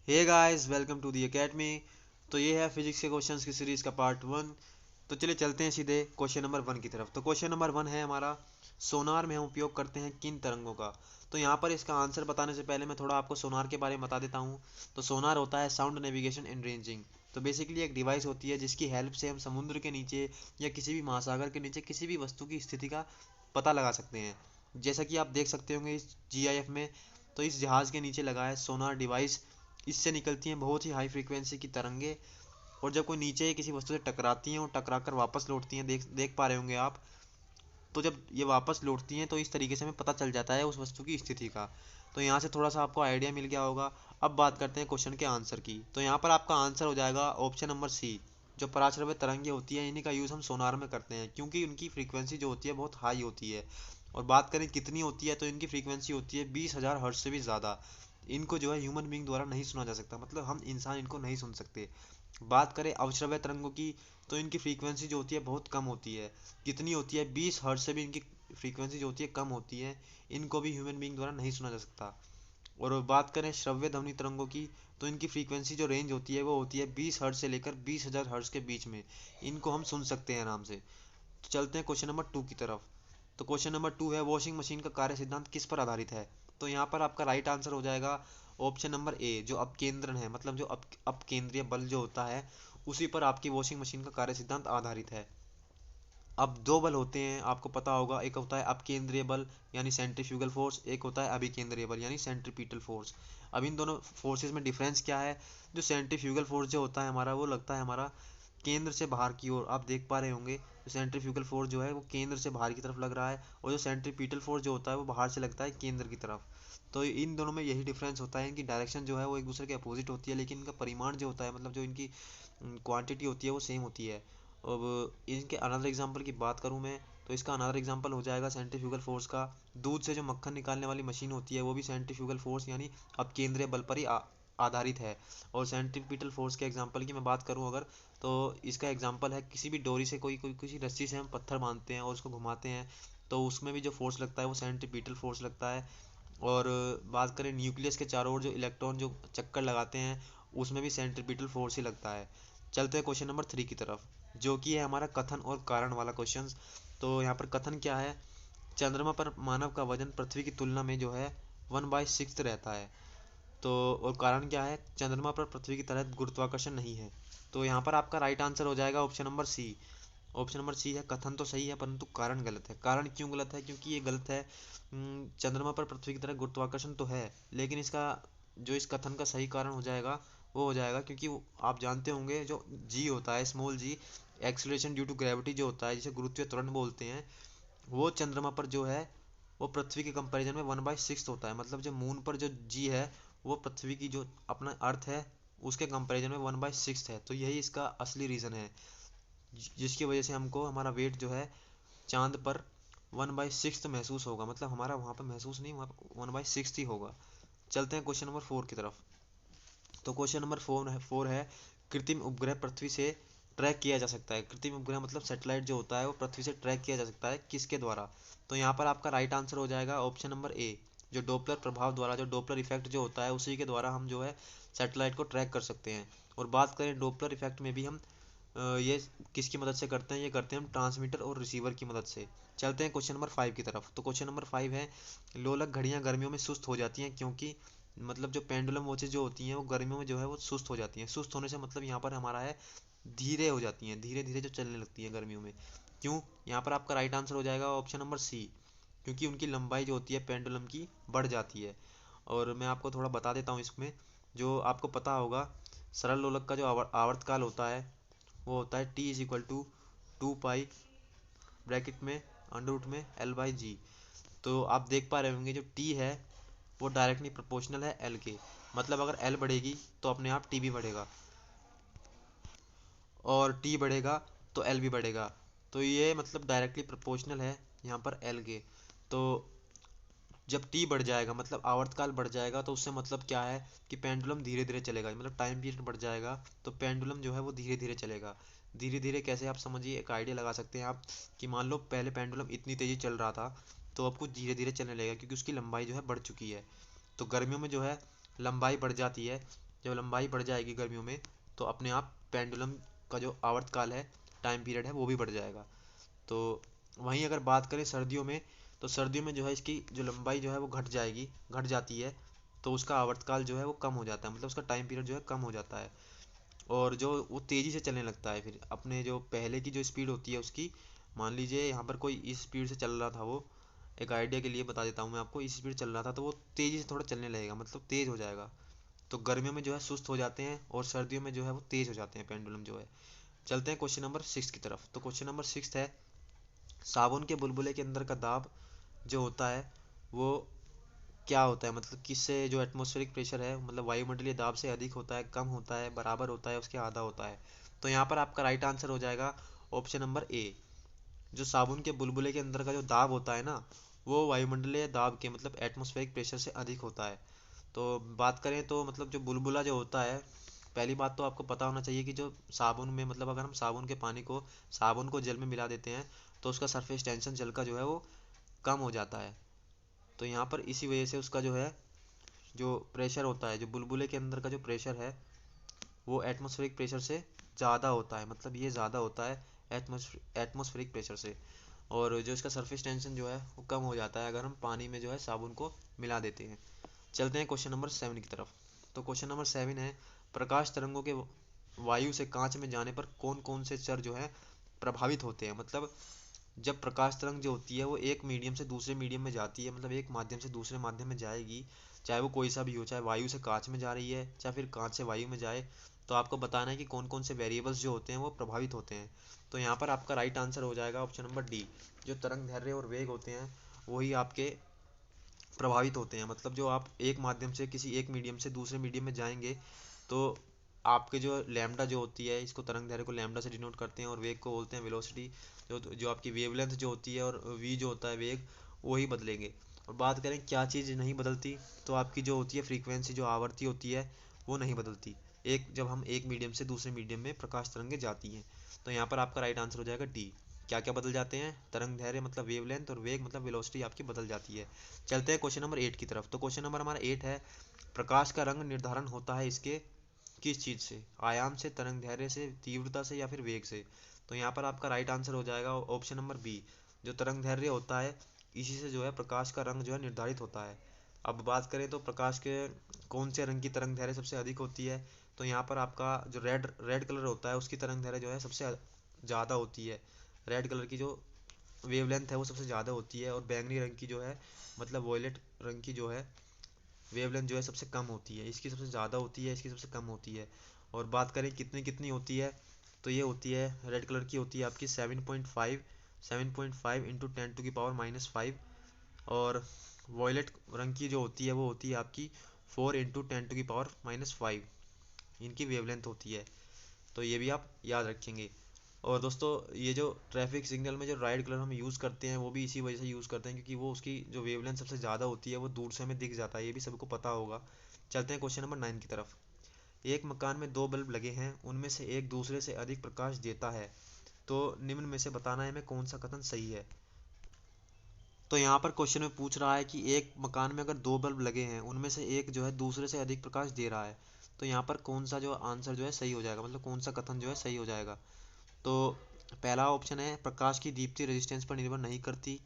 Hey guys, welcome to the academy. तो ये है फिजिक्स के क्वेश्चंस की सीरीज का पार्ट 1। तो चलिए चलते हैं सीधे क्वेश्चन नंबर 1 की तरफ। तो क्वेश्चन नंबर 1 है हमारा, सोनार में हम उपयोग करते हैं किन तरंगों का। तो यहाँ पर इसका आंसर बताने से पहले मैं थोड़ा आपको सोनार के बारे में बता देता हूँ। तो सोनार होता है साउंड नेविगेशन एंड रेंजिंग। तो बेसिकली एक डिवाइस होती है जिसकी हेल्प से हम समुद्र के नीचे या किसी भी महासागर के नीचे किसी भी वस्तु की स्थिति का पता लगा सकते हैं। जैसा कि आप देख सकते होंगे इस जीआईएफ में। तो इस जहाज़ के नीचे लगा है सोनार डिवाइस। इससे निकलती हैं बहुत ही हाई फ्रीक्वेंसी की तरंगे। और जब कोई नीचे किसी वस्तु से टकराती हैं और टकरा कर वापस लौटती हैं, देख देख पा रहे होंगे आप। तो जब ये वापस लौटती हैं तो इस तरीके से हमें पता चल जाता है उस वस्तु की स्थिति का। तो यहाँ से थोड़ा सा आपको आइडिया मिल गया होगा। अब बात करते हैं क्वेश्चन के आंसर की। तो यहाँ पर आपका आंसर हो जाएगा ऑप्शन नंबर सी। जो पराश्रव्य तरंगे होती हैं इन्हीं का यूज़ हम सोनार में करते हैं, क्योंकि उनकी फ्रीक्वेंसी जो होती है बहुत हाई होती है। और बात करें कितनी होती है, तो इनकी फ्रीक्वेंसी होती है 20,000 हर्ट्ज से भी ज़्यादा। इनको जो है ह्यूमन बींग द्वारा नहीं सुना जा सकता, मतलब हम इंसान इनको नहीं सुन सकते। बात करें अवश्रव्य तरंगों की, तो इनकी फ्रीक्वेंसी जो होती है बहुत कम होती है। कितनी होती है, 20 हर्ट्ज से भी इनकी फ्रीक्वेंसी जो होती है कम होती है। इनको भी ह्यूमन बींग द्वारा नहीं सुना जा सकता। और बात करें श्रव्य ध्वनि तरंगों की, तो इनकी फ्रीक्वेंसी जो रेंज होती है वो होती है 20 हर्ट्ज से लेकर 20,000 हर्ट्ज के बीच में। इनको हम सुन सकते हैं आराम से। तो चलते हैं क्वेश्चन नंबर 2 की तरफ। तो क्वेश्चन नंबर 2 है, वॉशिंग मशीन का कार्य सिद्धांत किस पर आधारित है। तो यहाँ पर आपका राइट आंसर हो जाएगा ऑप्शन नंबर ए, जो अपकेंद्रण है, मतलब जो अपकेंद्रीय बल जो होता है उसी पर आपकी वॉशिंग मशीन का कार्य सिद्धांत आधारित है। अब दो बल होते हैं, आपको पता होगा। एक होता है अपकेंद्रीय बल यानी सेंट्रीफ्यूगल फोर्स, एक होता है अभिकेंद्रीय बल यानी सेंट्रीपिटल फोर्स। अब इन दोनों फोर्सेस में डिफरेंस क्या है। जो सेंट्रीफ्यूगल फोर्स जो होता है हमारा, वो लगता है हमारा केंद्र से बाहर की ओर। आप देख पा रहे होंगे जो सेंट्रीफ्यूगल फोर्स जो है वो केंद्र से बाहर की तरफ लग रहा है, और जो सेंट्रीपिटल फोर्स जो होता है वो बाहर से लगता है केंद्र की तरफ। तो इन दोनों में यही डिफरेंस होता है, इनकी डायरेक्शन जो है वो एक दूसरे के अपोजिट होती है, लेकिन इनका परिमाण जो होता है, मतलब जो इनकी क्वांटिटी होती है वो सेम होती है। अब इनके अनदर एग्जांपल की बात करूं मैं, तो इसका अनदर एग्जांपल हो जाएगा सेंट्रीफ्यूगल फोर्स का। दूध से जो मक्खन निकालने वाली मशीन होती है वो भी सेंट्रीफ्यूगल फोर्स यानी अपकेंद्रीय बल पर ही आधारित है। और सेंट्रीपिटल फोर्स के एग्जांपल की मैं बात करूं अगर, तो इसका एग्जांपल है किसी भी डोरी से कोई कोई किसी रस्सी से हम पत्थर बांधते हैं और उसको घुमाते हैं, तो उसमें भी जो फोर्स लगता है वो सेंट्रीपिटल फोर्स लगता है। और बात करें न्यूक्लियस के चारों ओर जो इलेक्ट्रॉन जो चक्कर लगाते हैं, उसमें भी सेंट्रीपिटल फोर्स ही लगता है। चलते हैं क्वेश्चन नंबर 3 की तरफ, जो कि है हमारा कथन और कारण वाला क्वेश्चन। तो यहाँ पर कथन क्या है, चंद्रमा पर मानव का वजन पृथ्वी की तुलना में जो है 1/6 रहता है। तो और कारण क्या है, चंद्रमा पर पृथ्वी की तरह गुरुत्वाकर्षण नहीं है। तो यहाँ पर आपका राइट आंसर हो जाएगा option number C. Option number C है, कथन तो सही है परंतु कारण गलत है। कारण क्यों गलत है, क्योंकि ये गलत है। चंद्रमा पर पृथ्वी की तरह गुरुत्वाकर्षण तो है, लेकिन इसका जो इस कथन का सही कारण हो जाएगा वो हो जाएगा क्योंकि आप जानते होंगे जो जी होता है, small g, acceleration due to gravity जो होता है, जिसे गुरुत्वीय त्वरण बोलते हैं, वो चंद्रमा पर जो है वो पृथ्वी के कंपैरिजन में 1/6 होता है। मतलब जो मून पर जो जी है वो पृथ्वी की जो अपना अर्थ है उसके कंपैरिजन में 1/6 है। तो यही इसका असली रीज़न है, जिसकी वजह से हमको हमारा वेट जो है चांद पर 1/6 महसूस होगा। मतलब हमारा वहाँ पर महसूस नहीं, वहाँ पर 1/6 ही होगा। चलते हैं क्वेश्चन नंबर 4 की तरफ। तो क्वेश्चन नंबर 4 है, कृत्रिम उपग्रह पृथ्वी से ट्रैक किया जा सकता है। कृत्रिम उपग्रह मतलब सैटेलाइट जो होता है वो पृथ्वी से ट्रैक किया जा सकता है, किसके द्वारा। तो यहाँ पर आपका राइट आंसर हो जाएगा ऑप्शन नंबर ए, जो डोपलर प्रभाव द्वारा, जो डोपलर इफेक्ट जो होता है उसी के द्वारा हम जो है सैटेलाइट को ट्रैक कर सकते हैं। और बात करें डोपलर इफेक्ट में भी हम ये किसकी मदद से करते हैं, ये करते हैं हम ट्रांसमीटर और रिसीवर की मदद से। चलते हैं क्वेश्चन नंबर 5 की तरफ। तो क्वेश्चन नंबर 5 है, लोलक घड़ियां गर्मियों में सुस्त हो जाती हैं क्योंकि, मतलब जो पेंडुलम वॉचेज जो होती हैं वो गर्मियों में जो है वो सुस्त हो जाती हैं। सुस्त होने से मतलब यहाँ पर हमारा है धीरे हो जाती हैं, धीरे धीरे जो चलने लगती हैं गर्मियों में। क्यों, यहाँ पर आपका राइट आंसर हो जाएगा ऑप्शन नंबर सी, क्योंकि उनकी लंबाई जो होती है पेंडुलम की बढ़ जाती है। और मैं आपको थोड़ा बता देता हूँ इसमें, जो आपको पता होगा सरल लोलक का जो आवर्तकाल होता है वो होता है T is equal to 2 pi bracket में अंडर रूट में L/G। तो आप देख पा रहे होंगे जो टी है वो डायरेक्टली प्रोपोर्शनल है एल के। मतलब अगर एल बढ़ेगी तो अपने आप टी भी बढ़ेगा, और टी बढ़ेगा तो एल भी बढ़ेगा। तो ये मतलब डायरेक्टली प्रोपोर्शनल है यहाँ पर एल के। तो जब टी बढ़ जाएगा मतलब आवर्तकाल बढ़ जाएगा, तो उससे मतलब क्या है कि पेंडुलम धीरे धीरे चलेगा, मतलब टाइम पीरियड बढ़ जाएगा तो पेंडुलम जो है वो धीरे धीरे चलेगा। धीरे धीरे कैसे, आप समझिए, एक आइडिया लगा सकते हैं आप कि मान लो पहले पेंडुलम इतनी तेजी चल रहा था, तो अब कुछ धीरे धीरे चलने लगेगा क्योंकि उसकी लंबाई जो है बढ़ चुकी है। तो गर्मियों में जो है लंबाई बढ़ जाती है, जब लंबाई बढ़ जाएगी गर्मियों में तो अपने आप पेंडुलम का जो आवर्तकाल है, टाइम पीरियड है, वो भी बढ़ जाएगा। तो वहीं अगर बात करें सर्दियों में, तो सर्दियों में जो है इसकी जो लंबाई जो है वो घट जाती है, तो उसका आवर्तकाल जो है वो कम हो जाता है, मतलब उसका टाइम पीरियड जो है कम हो जाता है, और जो वो तेज़ी से चलने लगता है। फिर अपने जो पहले की जो स्पीड होती है उसकी, मान लीजिए यहाँ पर कोई इस स्पीड से चल रहा था, वो एक आइडिया के लिए बता देता हूँ मैं आपको, इस स्पीड चल रहा था तो वो तेज़ी से थोड़ा चलने लगेगा, मतलब तेज़ हो जाएगा। तो गर्मियों में जो है सुस्त हो जाते हैं और सर्दियों में जो है वो तेज़ हो जाते हैं पेंडुलम जो है। चलते हैं क्वेश्चन नंबर 6 की तरफ। तो क्वेश्चन नंबर 6 है, साबुन के बुलबुले के अंदर का दाब जो होता है वो क्या होता है, मतलब किससे, जो एटमॉस्फेरिक प्रेशर है, मतलब वायुमंडलीय दाब से अधिक होता है, कम होता है, बराबर होता है, उसके आधा होता है। तो यहाँ पर आपका राइट आंसर हो जाएगा ऑप्शन नंबर ए। जो साबुन के बुलबुले के अंदर का जो दाब होता है ना, वो वायुमंडलीय दाब के, मतलब एटमॉस्फेरिक प्रेशर से अधिक होता है। तो बात करें तो मतलब जो बुलबुला जो होता है, पहली बात तो आपको पता होना चाहिए कि जो साबुन में, मतलब अगर हम साबुन के पानी को, साबुन को जल में मिला देते हैं तो उसका सरफेस टेंशन जल का जो है वो कम हो जाता है। तो यहाँ पर इसी वजह से उसका जो है, जो प्रेशर होता है, जो बुलबुले के अंदर का जो प्रेशर है वो एटमॉस्फेरिक प्रेशर से ज़्यादा होता है, मतलब ये ज़्यादा होता है एटमॉस्फेरिक प्रेशर से। और जो इसका सरफेस टेंशन जो है वो कम हो जाता है अगर हम पानी में जो है साबुन को मिला देते हैं। चलते हैं क्वेश्चन नंबर 7 की तरफ। तो क्वेश्चन नंबर 7 है, प्रकाश तरंगों के वायु से कांच में जाने पर कौन कौन से चर जो है प्रभावित होते हैं। मतलब जब प्रकाश तरंग जो होती है वो एक मीडियम से दूसरे मीडियम में जाती है, मतलब एक माध्यम से दूसरे माध्यम में जाएगी, चाहे वो कोई सा भी हो, चाहे वायु से कांच में जा रही है, चाहे फिर कांच से वायु में जाए, तो आपको बताना है कि कौन कौन से वेरिएबल्स जो होते हैं वो प्रभावित होते हैं। तो यहाँ पर आपका राइट आंसर हो जाएगा ऑप्शन नंबर डी। जो तरंग दैर्ध्य और वेग होते हैं वही आपके प्रभावित होते हैं। मतलब जो आप एक माध्यम से किसी एक मीडियम से दूसरे मीडियम में जाएंगे तो आपके जो लैम्डा जो होती है, इसको तरंग दैर्ध्य को लैम्डा से डिनोट करते हैं, और वेग को बोलते हैं वेलोसिटी। जो जो आपकी वेवलेंथ जो होती है और वी जो होता है वेग, वही बदलेंगे। और बात करें क्या चीज़ नहीं बदलती, तो आपकी जो होती है फ्रीक्वेंसी, जो आवृत्ति होती है वो नहीं बदलती, एक जब हम एक मीडियम से दूसरे मीडियम में प्रकाश तरंगें जाती हैं। तो यहाँ पर आपका राइट आंसर हो जाएगा डी। क्या क्या बदल जाते हैं, तरंग दैर्ध्य मतलब वेवलेंथ, और वेग मतलब वेलोसिटी आपकी बदल जाती है। चलते हैं क्वेश्चन नंबर 8 की तरफ। तो क्वेश्चन नंबर हमारा 8 है, प्रकाश का रंग निर्धारण होता है इसके किस चीज़ से, आयाम से, तरंग दैर्ध्य से, तीव्रता से, या फिर वेग से। तो यहाँ पर आपका राइट आंसर हो जाएगा ऑप्शन नंबर बी। जो तरंग दैर्ध्य होता है इसी से जो है प्रकाश का रंग जो है निर्धारित होता है। अब बात करें तो प्रकाश के कौन से रंग की तरंग दैर्ध्य सबसे अधिक होती है, तो यहाँ पर आपका जो रेड रेड कलर होता है उसकी तरंग दैर्ध्य जो है सबसे ज़्यादा होती है। रेड कलर की जो वेवलेंथ है वो सबसे ज़्यादा होती है, और बैंगनी रंग की जो है, मतलब वॉयलेट रंग की जो है वेवलेंथ जो है सबसे कम होती है। इसकी सबसे ज़्यादा होती है, इसकी सबसे कम होती है। और बात करें कितनी कितनी होती है, तो ये होती है, रेड कलर की होती है आपकी 7.5 इंटू 10⁻⁻5, और वॉयलेट रंग की जो होती है वो होती है आपकी 4 इंटू 10⁻⁻5, इनकी वेवलेंथ होती है। तो ये भी आप याद रखेंगे। और दोस्तों ये जो ट्रैफिक सिग्नल में जो रेड कलर हम यूज़ करते हैं वो भी इसी वजह से यूज़ करते हैं, क्योंकि वो उसकी जो वेवलेंथ सबसे ज़्यादा होती है वो दूर से हमें दिख जाता है, ये भी सबको पता होगा। चलते हैं क्वेश्चन नंबर 9 की तरफ। एक मकान में दो बल्ब लगे हैं, उनमें से एक दूसरे से अधिक प्रकाश देता है, तो निम्न में से बताना है हमें कौन सा कथन सही है। तो यहाँ पर क्वेश्चन में पूछ रहा है कि एक मकान में अगर दो बल्ब लगे हैं, उनमें से एक जो है दूसरे से अधिक प्रकाश दे रहा है, तो यहाँ पर कौन सा जो आंसर जो है सही हो जाएगा, मतलब कौन सा कथन जो है सही हो जाएगा। तो पहला ऑप्शन है, प्रकाश की दीप्ति रेजिस्टेंस पर निर्भर नहीं करती।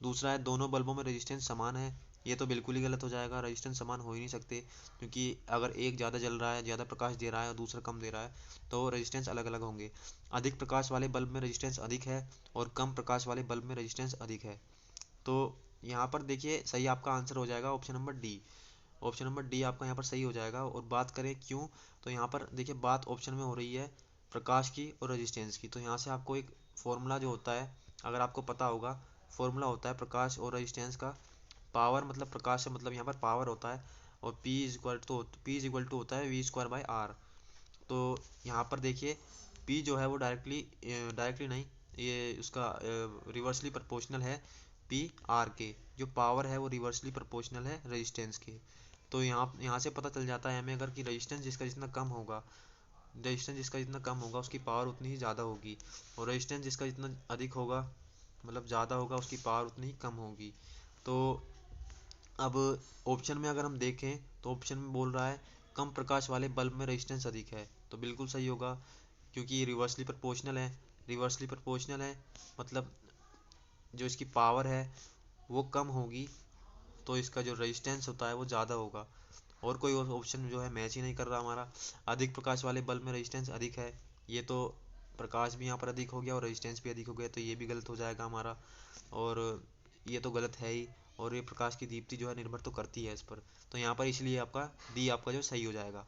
दूसरा है, दोनों बल्बों में रेजिस्टेंस समान है। ये तो बिल्कुल ही गलत हो जाएगा, रेजिस्टेंस समान हो ही नहीं सकते, क्योंकि अगर एक ज़्यादा जल रहा है, ज़्यादा प्रकाश दे रहा है, और दूसरा कम दे रहा है, तो रेजिस्टेंस अलग अलग होंगे। अधिक प्रकाश वाले बल्ब में रेजिस्टेंस अधिक है, और कम प्रकाश वाले बल्ब में रेजिस्टेंस अधिक है। तो यहाँ पर देखिए सही आपका आंसर हो जाएगा option number D. Option number D आपका यहाँ पर सही हो जाएगा। और बात करें क्यों, तो यहाँ पर देखिए बात ऑप्शन में हो रही है प्रकाश की और रेजिस्टेंस की। तो यहाँ से आपको एक फॉर्मूला जो होता है, अगर आपको पता होगा, फॉर्मूला होता है प्रकाश और रेजिस्टेंस का, पावर मतलब प्रकाश से मतलब यहाँ पर पावर होता है, और P इज इक्वल टू होता है V²/R। तो यहाँ पर देखिए P जो है वो डायरेक्टली नहीं, ये उसका रिवर्सली प्रोपोर्शनल है पी आर के। जो पावर है वो रिवर्सली प्रोपोर्शनल है रेजिस्टेंस के। तो यहाँ यहाँ से पता चल जाता है हमें, अगर कि रेजिस्टेंस जिसका जितना कम होगा उसकी पावर उतनी ही ज़्यादा होगी, और रेजिस्टेंस जिसका जितना अधिक होगा, मतलब ज़्यादा होगा, उसकी पावर उतनी ही कम होगी। तो अब ऑप्शन में अगर हम देखें तो ऑप्शन में बोल रहा है कम प्रकाश वाले बल्ब में रेजिस्टेंस अधिक है। तो बिल्कुल सही होगा, क्योंकि ये रिवर्सली प्रोपोर्शनल है। रिवर्सली प्रोपोर्शनल है मतलब जो इसकी पावर है वो कम होगी, तो इसका जो रेजिस्टेंस होता है वो ज़्यादा होगा। और कोई ऑप्शन जो है मैच ही नहीं कर रहा हमारा। अधिक प्रकाश वाले बल्ब में रेजिस्टेंस अधिक है, ये तो प्रकाश भी यहाँ पर अधिक हो गया और रेजिस्टेंस भी अधिक हो गया, तो ये भी गलत हो जाएगा हमारा। और ये तो गलत है ही। और ये प्रकाश की दीप्ति जो है निर्भर तो करती है इस पर, तो यहाँ पर इसलिए आपका डी आपका जो सही हो जाएगा।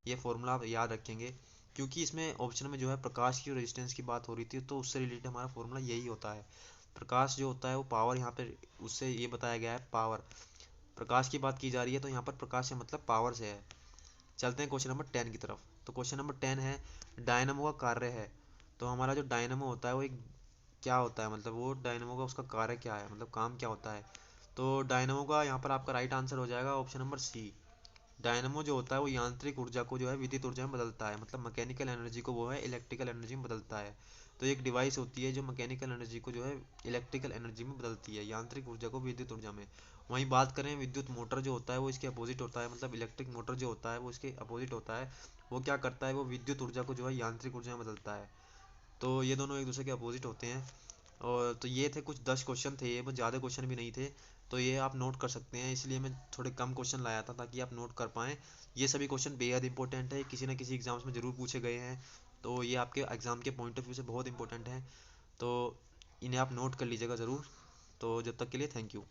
ये फॉर्मूला आप याद रखेंगे, क्योंकि इसमें ऑप्शन में जो है प्रकाश की रेजिस्टेंस की बात हो रही थी, तो उससे रिलेटेड हमारा फॉर्मूला यही होता है। प्रकाश जो होता है वो पावर, यहाँ पे उससे ये बताया गया है पावर, प्रकाश की बात की जा रही है, तो यहाँ पर प्रकाश से मतलब पावर से है। चलते हैं क्वेश्चन नंबर 10 की तरफ। तो क्वेश्चन नंबर 10 है, डायनमो का कार्य है। तो हमारा जो डायनमो होता है वो एक क्या होता है, मतलब वो डायनमो का उसका कार्य क्या है, मतलब काम क्या होता है। तो डायनमो का यहाँ पर आपका राइट आंसर हो जाएगा ऑप्शन नंबर सी। डायनमो जो होता है वो यांत्रिक ऊर्जा को जो है विद्युत ऊर्जा में बदलता है, मतलब मैकेनिकल एनर्जी को वो है इलेक्ट्रिकल एनर्जी में बदलता है। तो एक डिवाइस होती है जो मैकेनिकल एनर्जी को जो है इलेक्ट्रिकल एनर्जी में बदलती है, यांत्रिक ऊर्जा को विद्युत ऊर्जा में। वहीं बात करें विद्युत मोटर जो होता है वो इसके अपोजिट होता है, मतलब इलेक्ट्रिक मोटर जो होता है वो इसके अपोजिट होता है। वो क्या करता है, वो विद्युत ऊर्जा को जो है यांत्रिक ऊर्जा में बदलता है। तो ये दोनों एक दूसरे के अपोजिट होते हैं। और तो ये थे कुछ 10 क्वेश्चन थे, ये बहुत ज़्यादा क्वेश्चन भी नहीं थे, तो ये आप नोट कर सकते हैं, इसलिए मैं थोड़े कम क्वेश्चन लाया था ताकि आप नोट कर पाएँ। ये सभी क्वेश्चन बेहद इंपॉर्टेंट है, किसी न किसी एग्जाम्स में ज़रूर पूछे गए हैं, तो ये आपके एग्ज़ाम के पॉइंट ऑफ व्यू से बहुत इंपॉर्टेंट है। तो इन्हें आप नोट कर लीजिएगा ज़रूर। तो जब तक के लिए थैंक यू।